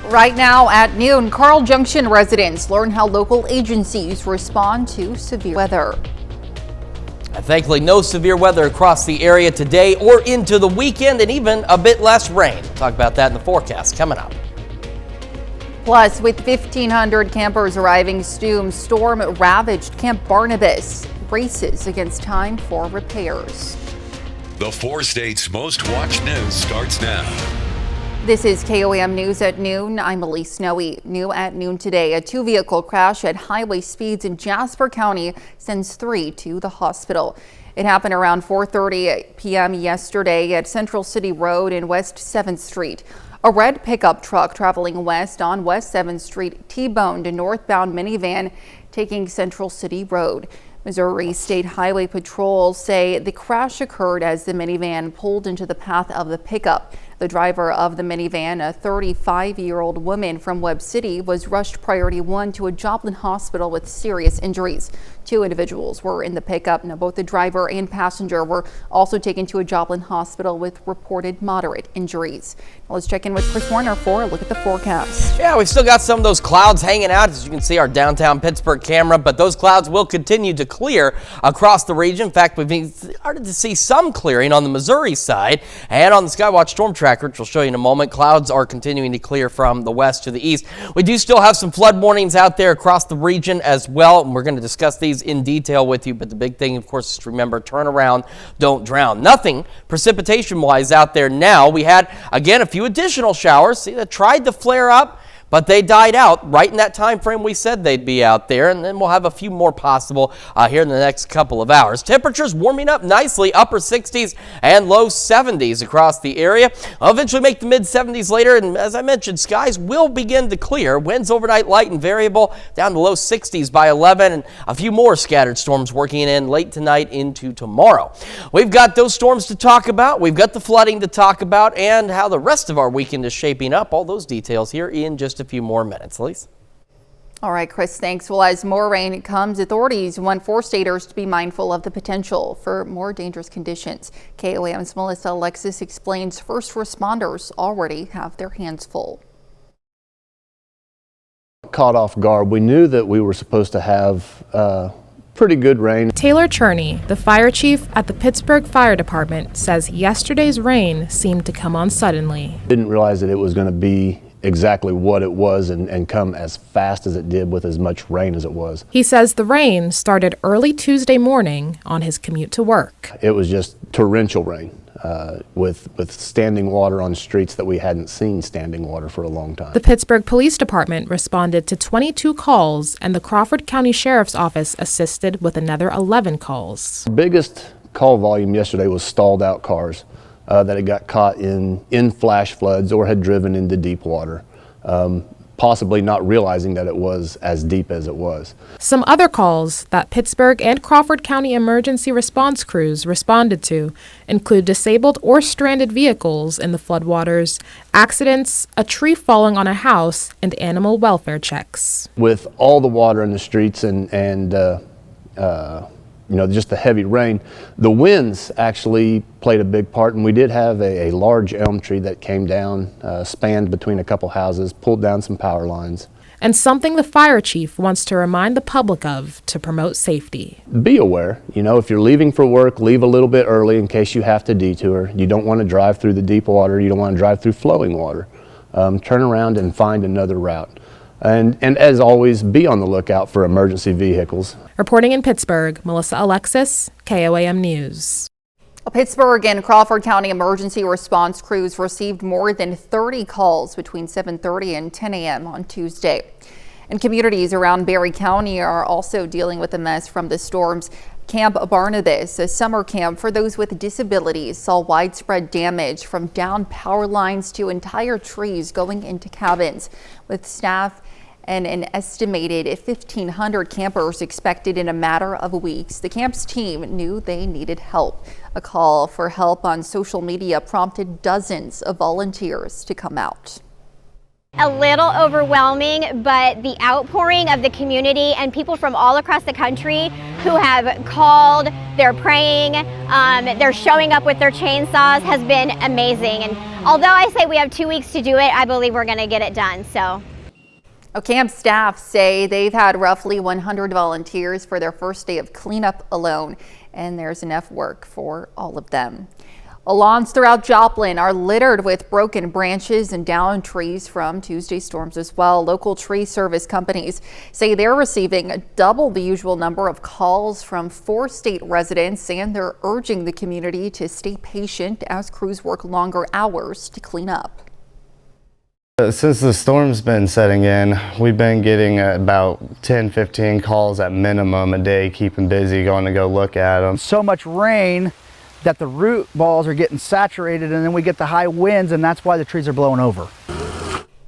Right now at noon, Carl Junction residents learn how local agencies respond to severe weather. And thankfully, no severe weather across the area today or into the weekend, and even a bit less rain. We'll talk about that in the forecast coming up. Plus, with 1,500 campers arriving, storm ravaged Camp Barnabas. Races against time for repairs. The 4 states' most watched news starts now. This is KOAM News at noon. I'm Elise Snowy. New at noon today, a 2-vehicle crash at highway speeds in Jasper County sends 3 to the hospital. It happened around 4:30 p.m. yesterday at Central City Road and West 7th Street. A red pickup truck traveling west on West 7th Street T-boned a northbound minivan taking Central City Road. Missouri State Highway Patrol say the crash occurred as the minivan pulled into the path of the pickup. The driver of the minivan, a 35-year-old woman from Webb City, was rushed Priority 1 to a Joplin hospital with serious injuries. 2 individuals were in the pickup. Now, both the driver and passenger were also taken to a Joplin hospital with reported moderate injuries. Now, let's check in with Chris Warner for a look at the forecast. Yeah, we've still got some of those clouds hanging out, as you can see our downtown Pittsburgh camera, but those clouds will continue to clear across the region. In fact, we've started to see some clearing on the Missouri side and on the Skywatch Storm Tracker, which we'll show you in a moment. Clouds are continuing to clear from the west to the east. We do still have some flood warnings out there across the region as well, and we're going to discuss these in detail with you. But the big thing, of course, is to remember, turn around, don't drown. Nothing precipitation-wise out there now. We had, again, a few additional showers. See, that tried to flare up, but they died out right in that time frame we said they'd be out there, and then we'll have a few more possible here in the next couple of hours. Temperatures warming up nicely, upper 60s and low 70s across the area. I'll eventually make the mid 70s later, and as I mentioned, skies will begin to clear. Winds overnight light and variable down to low 60s by 11, and a few more scattered storms working in late tonight into tomorrow. We've got those storms to talk about. We've got the flooding to talk about, and how the rest of our weekend is shaping up. All those details here in just a few more minutes. Elise? All right, Chris, thanks. Well, as more rain comes, authorities want 4-staters to be mindful of the potential for more dangerous conditions. KOAM's Melissa Alexis explains first responders already have their hands full. Caught off guard. We knew that we were supposed to have pretty good rain. Taylor Cherney, the fire chief at the Pittsburgh Fire Department, says yesterday's rain seemed to come on suddenly. Didn't realize that it was going to be exactly what it was and come as fast as it did with as much rain as it was. He says the rain started early Tuesday morning on his commute to work. It was just torrential rain with standing water on streets that we hadn't seen standing water for a long time. The Pittsburgh Police Department responded to 22 calls, and the Crawford County Sheriff's Office assisted with another 11 calls. The biggest call volume yesterday was stalled out cars that had got caught in flash floods or had driven into deep water, possibly not realizing that it was as deep as it was. Some other calls that Pittsburgh and Crawford County emergency response crews responded to include disabled or stranded vehicles in the floodwaters, accidents, a tree falling on a house, and animal welfare checks. With all the water in the streets and just the heavy rain, the winds actually played a big part, and we did have a large elm tree that came down, spanned between a couple houses, pulled down some power lines. And something the fire chief wants to remind the public of to promote safety. Be aware, if you're leaving for work, leave a little bit early in case you have to detour. You don't want to drive through the deep water, you don't want to drive through flowing water. Turn around and find another route. And as always, be on the lookout for emergency vehicles. Reporting in Pittsburgh, Melissa Alexis, KOAM News. Pittsburgh and Crawford County emergency response crews received more than 30 calls between 7:30 and 10 a.m. on Tuesday. And communities around Berry County are also dealing with the mess from the storms. Camp Barnabas, a summer camp for those with disabilities, saw widespread damage from downed power lines to entire trees going into cabins. With staff and an estimated 1,500 campers expected in a matter of weeks, the camp's team knew they needed help. A call for help on social media prompted dozens of volunteers to come out. A little overwhelming, but the outpouring of the community and people from all across the country who have called, they're praying, they're showing up with their chainsaws has been amazing. And although I say we have 2 weeks to do it, I believe we're going to get it done. So. KOAM staff say they've had roughly 100 volunteers for their first day of cleanup alone, and there's enough work for all of them. Lawns throughout Joplin are littered with broken branches and downed trees from Tuesday's storms as well. Local tree service companies say they're receiving double the usual number of calls from 4 state residents, and they're urging the community to stay patient as crews work longer hours to clean up. Since the storm's been setting in, we've been getting about 10-15 calls at minimum a day, keeping busy, going to go look at them. So much rain that the root balls are getting saturated, and then we get the high winds, and that's why the trees are blowing over.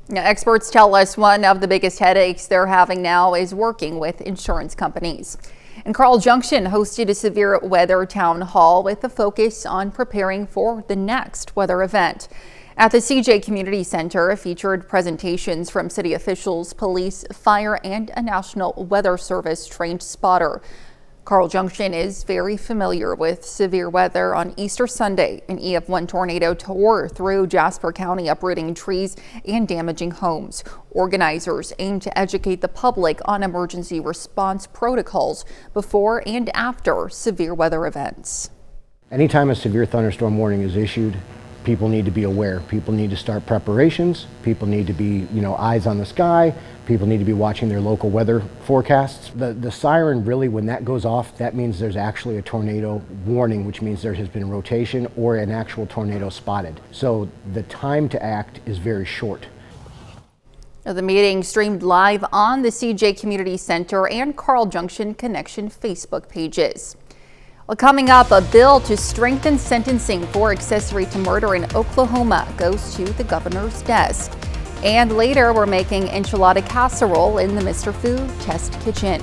Now, experts tell us one of the biggest headaches they're having now is working with insurance companies. And Carl Junction hosted a severe weather town hall with a focus on preparing for the next weather event. At the CJ Community Center, featured presentations from city officials, police, fire, and a National Weather Service trained spotter. Carl Junction is very familiar with severe weather. On Easter Sunday, an EF1 tornado tore through Jasper County, uprooting trees and damaging homes. Organizers aim to educate the public on emergency response protocols before and after severe weather events. Anytime a severe thunderstorm warning is issued, people need to be aware. People need to start preparations. People need to be, eyes on the sky. People need to be watching their local weather forecasts. The siren, really, when that goes off, that means there's actually a tornado warning, which means there has been rotation or an actual tornado spotted. So the time to act is very short. The meeting streamed live on the CJ Community Center and Carl Junction Connection Facebook pages. Well, coming up, a bill to strengthen sentencing for accessory to murder in Oklahoma goes to the governor's desk. And later, we're making enchilada casserole in the Mr. Food Test Kitchen.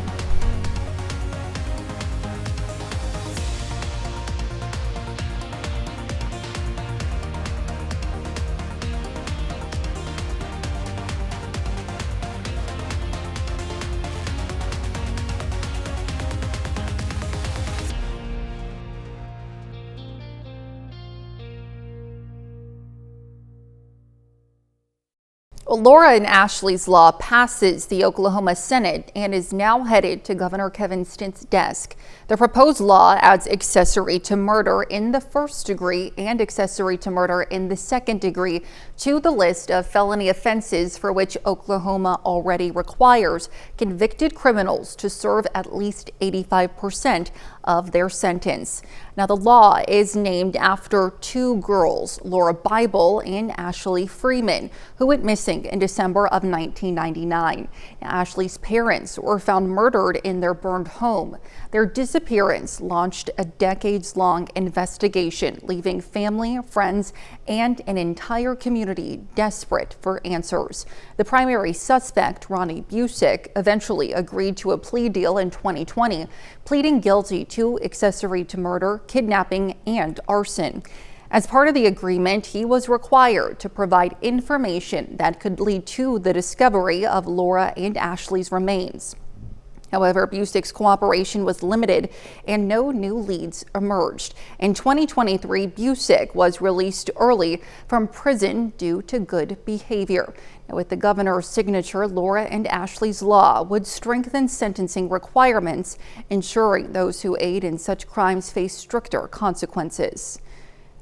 Laura and Ashley's law passes the Oklahoma Senate and is now headed to Governor Kevin Stitt's desk. The proposed law adds accessory to murder in the first degree and accessory to murder in the second degree to the list of felony offenses for which Oklahoma already requires convicted criminals to serve at least 85% of their sentence. Now, the law is named after 2 girls, Laura Bible and Ashley Freeman, who went missing in December of 1999. Now, Ashley's parents were found murdered in their burned home. Their disappearance launched a decades-long investigation, leaving family, friends, and an entire community desperate for answers. The primary suspect, Ronnie Busick, eventually agreed to a plea deal in 2020, pleading guilty to accessory to murder, kidnapping, and arson. As part of the agreement, he was required to provide information that could lead to the discovery of Laura and Ashley's remains. However, Busick's cooperation was limited and no new leads emerged. In 2023, Busick was released early from prison due to good behavior. Now, with the governor's signature, Laura and Ashley's law would strengthen sentencing requirements, ensuring those who aid in such crimes face stricter consequences.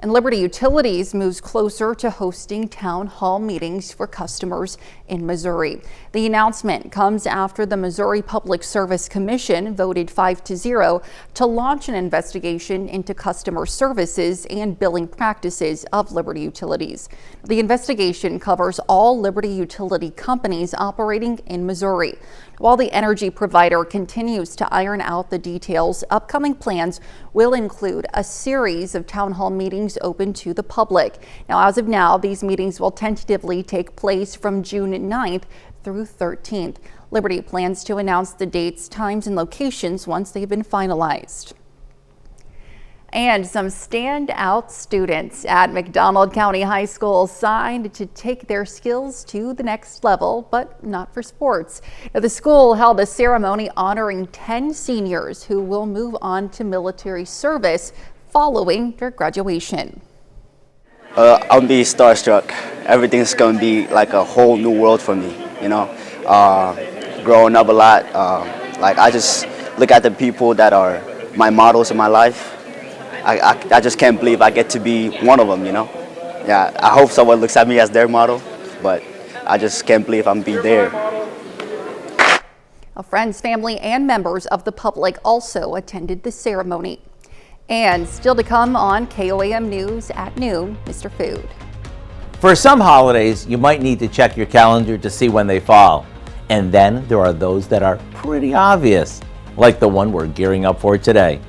And Liberty Utilities moves closer to hosting town hall meetings for customers in Missouri. The announcement comes after the Missouri Public Service Commission voted 5-0 to launch an investigation into customer services and billing practices of Liberty Utilities. The investigation covers all Liberty Utility companies operating in Missouri. While the energy provider continues to iron out the details, upcoming plans will include a series of town hall meetings open to the public. Now, as of now, these meetings will tentatively take place from June 9th through 13th. Liberty plans to announce the dates, times, and locations once they've been finalized. And some standout students at McDonald County High School signed to take their skills to the next level, but not for sports. Now, the school held a ceremony honoring 10 seniors who will move on to military service following their graduation. I'll be starstruck. Everything's gonna be like a whole new world for me, you know. Growing up a lot, like I just look at the people that are my models in my life. I just can't believe I get to be one of them, you know. Yeah, I hope someone looks at me as their model, but I just can't believe I'm be there. Friends, family, and members of the public also attended the ceremony. And still to come on KOAM News at noon, Mr. Food. For some holidays, you might need to check your calendar to see when they fall. And then there are those that are pretty obvious, like the one we're gearing up for today.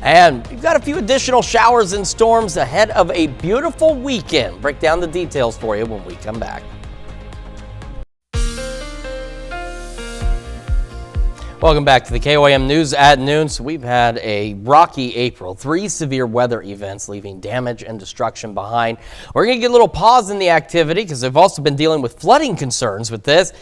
And we've got a few additional showers and storms ahead of a beautiful weekend. Break down the details for you when we come back. Welcome back to the KOAM News at noon. So we've had a rocky April, 3 severe weather events leaving damage and destruction behind. We're going to get a little pause in the activity because they've also been dealing with flooding concerns with this.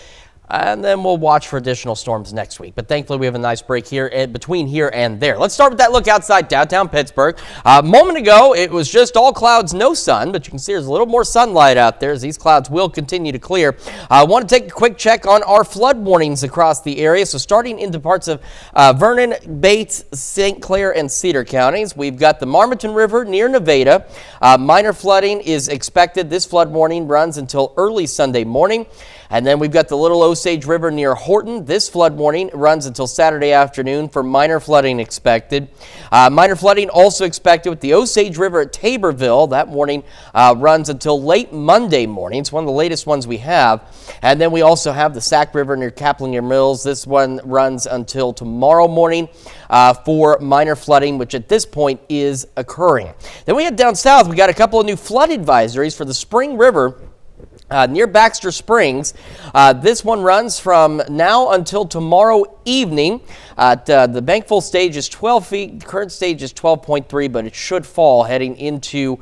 And then we'll watch for additional storms next week. But thankfully, we have a nice break here between here and there. Let's start with that look outside downtown Pittsburgh. A moment ago, it was just all clouds, no sun. But you can see there's a little more sunlight out there as these clouds will continue to clear. I want to take a quick check on our flood warnings across the area. So starting into parts of Vernon, Bates, St. Clair, and Cedar counties, we've got the Marmaton River near Nevada. Minor flooding is expected. This flood warning runs until early Sunday morning. And then we've got the Little Osage River near Horton. This flood warning runs until Saturday afternoon for minor flooding expected. Minor flooding also expected with the Osage River at Taborville. That warning runs until late Monday morning. It's one of the latest ones we have. And then we also have the Sac River near Kaplinger Mills. This one runs until tomorrow morning for minor flooding, which at this point is occurring. Then we head down south. We got a couple of new flood advisories for the Spring River near Baxter Springs. This one runs from now until tomorrow evening. The bank full stage is 12 feet. The current stage is 12.3, but it should fall heading into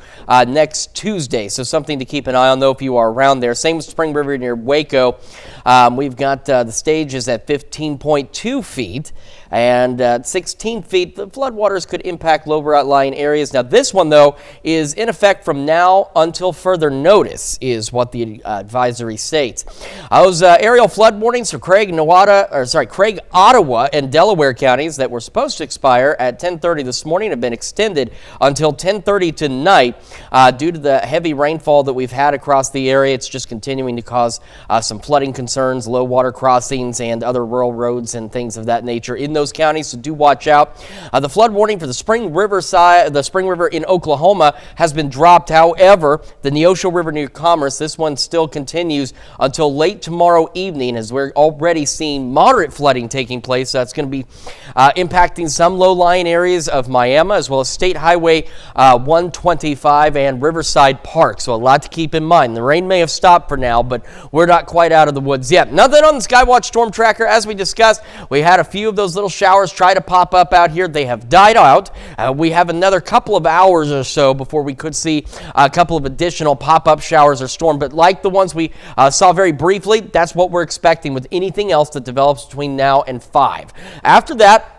next Tuesday. So something to keep an eye on, though, if you are around there. Same with Spring River near Waco. We've got the stage is at 15.2 feet. And at 16 feet, the floodwaters could impact low-lying areas. Now, this one, though, is in effect from now until further notice, is what the advisory states. Those aerial flood warnings for Craig, Ottawa, and Delaware counties that were supposed to expire at 10:30 this morning have been extended until 10:30 tonight due to the heavy rainfall that we've had across the area. It's just continuing to cause some flooding concerns, low water crossings, and other rural roads and things of that nature in those counties, so do watch out. The flood warning for the Spring River in Oklahoma has been dropped. However, the Neosho River near Commerce, this one still continues until late tomorrow evening, as we're already seeing moderate flooding taking place. That's going to be impacting some low-lying areas of Miami, as well as State Highway 125 and Riverside Park. So a lot to keep in mind. The rain may have stopped for now, but we're not quite out of the woods yet. Nothing on the Skywatch Storm Tracker. As we discussed, we had a few of those little showers try to pop up out here. They have died out. We have another couple of hours or so before we could see a couple of additional pop-up showers or storm. But like the ones we saw very briefly, that's what we're expecting with anything else that develops between now and 5. After that,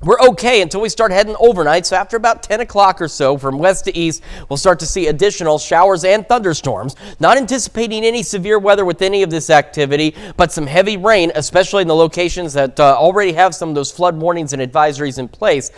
we're okay until we start heading overnight. So after about 10 o'clock or so from west to east, we'll start to see additional showers and thunderstorms. Not anticipating any severe weather with any of this activity, but some heavy rain, especially in the locations that already have some of those flood warnings and advisories in place,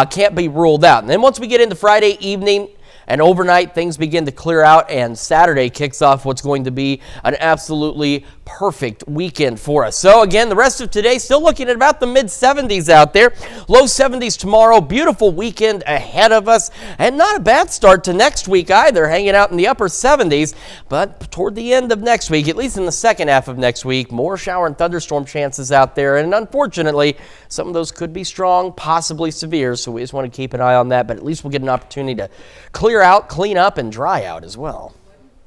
can't be ruled out. And then once we get into Friday evening and overnight, things begin to clear out, and Saturday kicks off what's going to be an absolutely perfect weekend for us. So again, the rest of today still looking at about the mid-70s out there. Low 70s tomorrow. Beautiful weekend ahead of us, and not a bad start to next week either, hanging out in the upper 70s. But toward the end of next week, at least in the second half of next week, more shower and thunderstorm chances out there, and unfortunately, some of those could be strong, possibly severe, so we just want to keep an eye on that. But at least we'll get an opportunity to clear out, clean up, and dry out as well.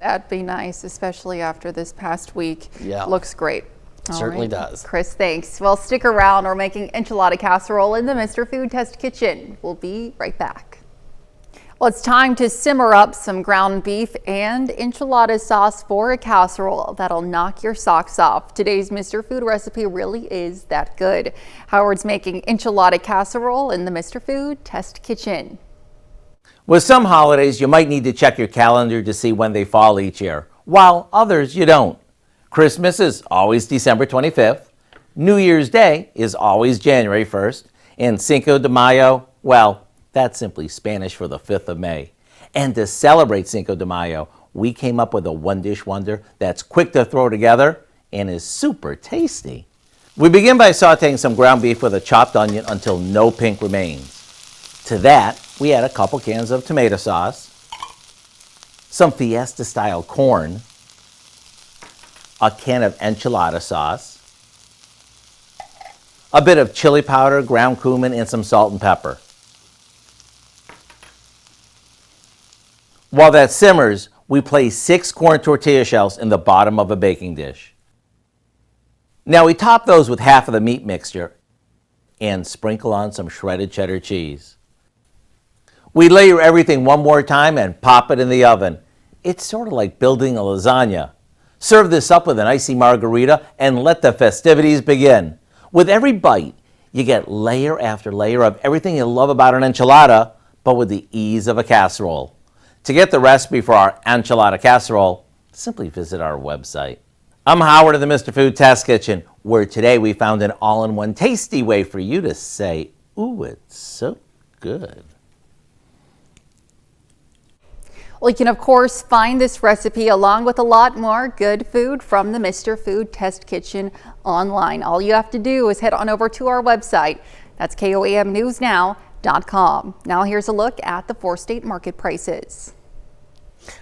That'd be nice, especially after this past week. Yeah. Looks great. Certainly right. does. Chris, thanks. Well, stick around. We're making enchilada casserole in the Mr. Food Test Kitchen. We'll be right back. Well, it's time to simmer up some ground beef and enchilada sauce for a casserole that'll knock your socks off. Today's Mr. Food recipe really is that good. Howard's making enchilada casserole in the Mr. Food Test Kitchen. With some holidays, you might need to check your calendar to see when they fall each year, while others you don't. Christmas is always December 25th. New Year's Day is always January 1st. And Cinco de Mayo, well, that's simply Spanish for the 5th of May. And to celebrate Cinco de Mayo, we came up with a one-dish wonder that's quick to throw together and is super tasty. We begin by sauteing some ground beef with a chopped onion until no pink remains. To that, we add a couple cans of tomato sauce, some fiesta-style corn, a can of enchilada sauce, a bit of chili powder, ground cumin, and some salt and pepper. While that simmers, we place 6 corn tortilla shells in the bottom of a baking dish. Now we top those with half of the meat mixture and sprinkle on some shredded cheddar cheese. We layer everything one more time and pop it in the oven. It's sort of like building a lasagna. Serve this up with an icy margarita and let the festivities begin. With every bite, you get layer after layer of everything you love about an enchilada, but with the ease of a casserole. To get the recipe for our enchilada casserole, simply visit our website. I'm Howard of the Mr. Food Test Kitchen, where today we found an all-in-one tasty way for you to say, ooh, it's so good. Well, you can, of course, find this recipe along with a lot more good food from the Mr. Food Test Kitchen online. All you have to do is head on over to our website. That's KOAMnewsnow.com. Now here's a look at the 4-state market prices.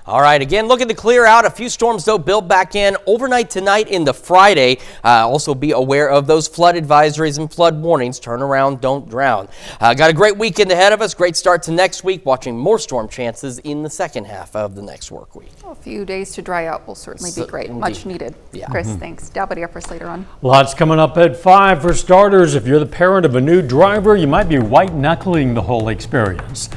All right, again, looking to clear out. A few storms, though, build back in overnight tonight into Friday. Also be aware of those flood advisories and flood warnings. Turn around, don't drown. Got a great weekend ahead of us. Great start to next week. Watching more storm chances in the second half of the next work week. A few days to dry out will certainly be great. Much needed. Yeah. Chris, thanks. Dalbody up first later on. Lots coming up at 5. For starters, if you're the parent of a new driver, you might be white-knuckling the whole experience.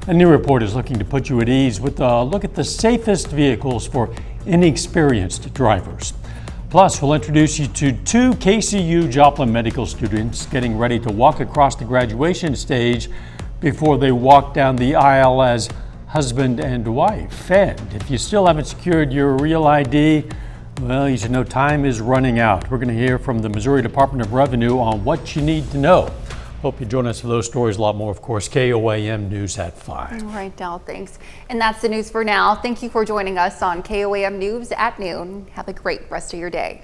A new report is looking to put you at ease with a look at the safest vehicles for inexperienced drivers. Plus, we'll introduce you to 2 KCU Joplin medical students getting ready to walk across the graduation stage before they walk down the aisle as husband and wife. And if you still haven't secured your real ID, well, you should know time is running out. We're going to hear from the Missouri Department of Revenue on what you need to know. Hope you join us for those stories, a lot more, of course. KOAM News at 5. All right, Dal, thanks. And that's the news for now. Thank you for joining us on KOAM News at noon. Have a great rest of your day.